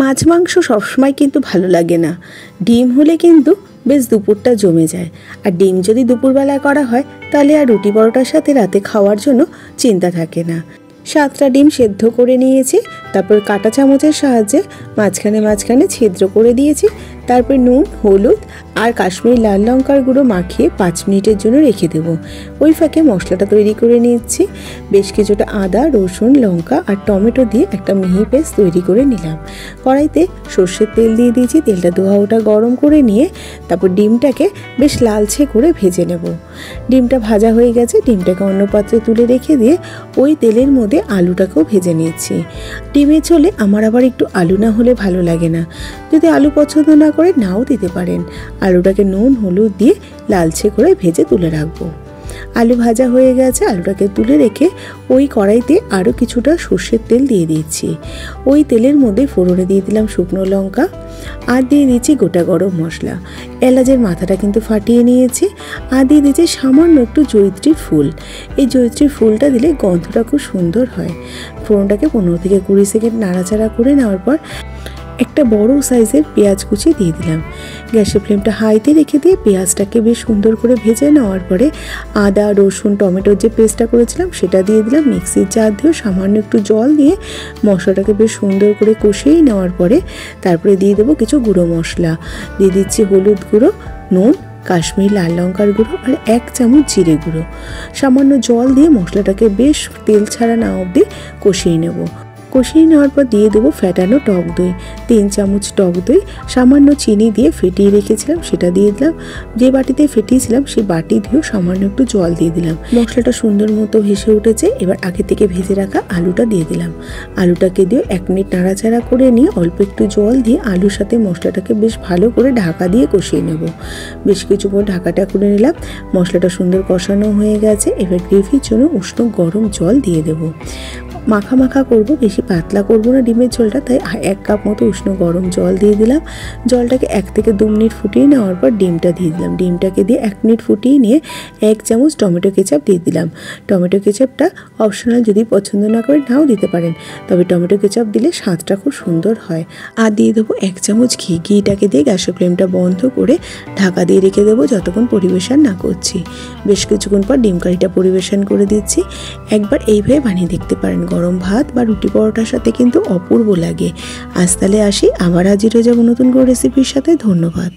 মাছ মাংস সবসময় কিন্তু ভালো লাগে না, ডিম হলে কিন্তু বেশ দুপুরটা জমে যায়। আর ডিম যদি দুপুরবেলা করা হয় তাহলে আর রুটি পরোটার সাথে রাতে খাওয়ার জন্য চিন্তা থাকে না। 7টা ডিম সেদ্ধ করে নিয়েছি, তারপর কাঁটা চামচের সাহায্যে মাঝখানে ছিদ্র করে দিয়েছি। তারপর নুন, হলুদ আর কাশ্মীরি লাল লঙ্কার গুঁড়ো মাখিয়ে 5 মিনিটের জন্য রেখে দেব। ওই ফাঁকে মশলাটা তৈরি করে নিচ্ছি। বেশ কিছুটা আদা, রসুন, লঙ্কা আর টমেটো দিয়ে একটা মিহি পেস্ট তৈরি করে নিলাম। কড়াইতে সর্ষের তেল দিয়ে দিয়েছি। তেলটা দোহা ওটা গরম করে নিয়ে তারপর ডিমটাকে বেশ লালচে করে ভেজে নেব। ডিমটা ভাজা হয়ে গেছে, ডিমটাকে অন্য পাত্রে তুলে রেখে দিয়ে ওই তেলের মধ্যে আলুটাকেও ভেজে নিচ্ছি। ডিমের ঝোলে আমার আবার একটু আলু না হলে ভালো লাগে না, যদি আলু পছন্দ না করে নাও দিতে পারেন। আলুটাকে নুন হলুদ দিয়ে লালচে করে ভেজে তুলে রাখবো। আলু ভাজা হয়ে গেছে, আলুটাকে তুলে রেখে ওই কড়াইতে আরও কিছুটা সর্ষের তেল দিয়ে দিচ্ছি। ওই তেলের মধ্যে ফোড়নে দিয়ে দিলাম শুকনো লঙ্কা আর দিয়ে দিচ্ছি গোটা গরম মশলা। এলাচের মাথাটা কিন্তু ফাটিয়ে নিয়েছি। আর দিয়ে দিচ্ছি সামান্য একটু জয়িত্রীর ফুল। এই জয়িত্রীর ফুলটা দিলে গন্ধটা খুব সুন্দর হয়। ফোড়নটাকে 15 থেকে 20 সেকেন্ড নাড়াচাড়া করে নেওয়ার পর একটা বড় সাইজের পেঁয়াজ কুচি দিয়ে দিলাম। গ্যাসের ফ্লেমটা হাইতে রেখে দিয়ে পেঁয়াজটাকে বেশ সুন্দর করে ভেজে নেওয়ার পরে আদা, রসুন, টমেটোর যে পেস্টটা করেছিলাম সেটা দিয়ে দিলাম। মিক্সির জার দিয়ে সামান্য একটু জল দিয়ে মশলাটাকে বেশ সুন্দর করে কষিয়ে নেওয়ার পরে তারপরে দিয়ে দেবো কিছু গুঁড়ো মশলা। দিয়ে দিচ্ছি হলুদ গুঁড়ো, নুন, কাশ্মীরি লাল লঙ্কার গুঁড়ো আর 1 চামচ জিরে গুঁড়ো। সামান্য জল দিয়ে মশলাটাকে বেশ তেল ছাড়া না অবধি কষিয়ে নেব। কষিয়ে নেওয়ার পর দিয়ে দেবো ফেটানো টক দই। 3 চামচ টক দই সামান্য চিনি দিয়ে ফেটিয়ে রেখেছিলাম সেটা দিয়ে দিলাম। যে বাটিতে ফেটিয়েছিলাম সেই বাটি দিয়েও সামান্য একটু জল দিয়ে দিলাম। মশলাটা সুন্দর মতো ভেসে উঠেছে। এবার আগে থেকে ভেজে রাখা আলুটা দিয়ে দিলাম। আলুটাকে দিয়ে 1 মিনিট নাড়াচাড়া করে নিয়ে অল্প একটু জল দিয়ে আলুর সাথে মশলাটাকে বেশ ভালো করে ঢাকা দিয়ে কষিয়ে নেব। বেশ কিছুক্ষণ ঢাকাটা করে নিলাম। মশলাটা সুন্দর কষানো হয়ে গেছে। এবার গ্রেভির জন্য উষ্ণ গরম জল দিয়ে দেবো। মাখা মাখা করব, বেশি পাতলা করব না ডিমের ঝোলটা, তাই 1 কাপ মতো উষ্ণ গরম জল দিয়ে দিলাম। জলটাকে 1 থেকে 2 মিনিট ফুটিয়ে নেওয়ার পর ডিমটা দিয়ে দিলাম। ডিমটাকে দিয়ে 1 মিনিট ফুটিয়ে নিয়ে 1 চামচ টমেটো কেচাপ দিয়ে দিলাম। টমেটো কেচাপটা অপশনাল, যদি পছন্দ না করে নাও দিতে পারেন, তবে টমেটো কেচাপ দিলে স্বাদটা খুব সুন্দর হয়। আর দিয়ে দেবো 1 চামচ ঘি। ঘিটাকে দিয়ে গ্যাসের ফ্লেমটা বন্ধ করে ঢাকা দিয়ে রেখে দেবো যতক্ষণ পরিবেশন না করছি। বেশ কিছুক্ষণ পর ডিম কারিটা পরিবেশন করে দিচ্ছি। একবার এইভাবে বানিয়ে দেখতে পারেন, গরম ভাত বা রুটি পরোটার সাথে কিন্তু অপূর্ব লাগে। আজ তাহলে আসি, আবার হাজির হয়ে যাবো নতুন কোনো রেসিপির সাথে। ধন্যবাদ।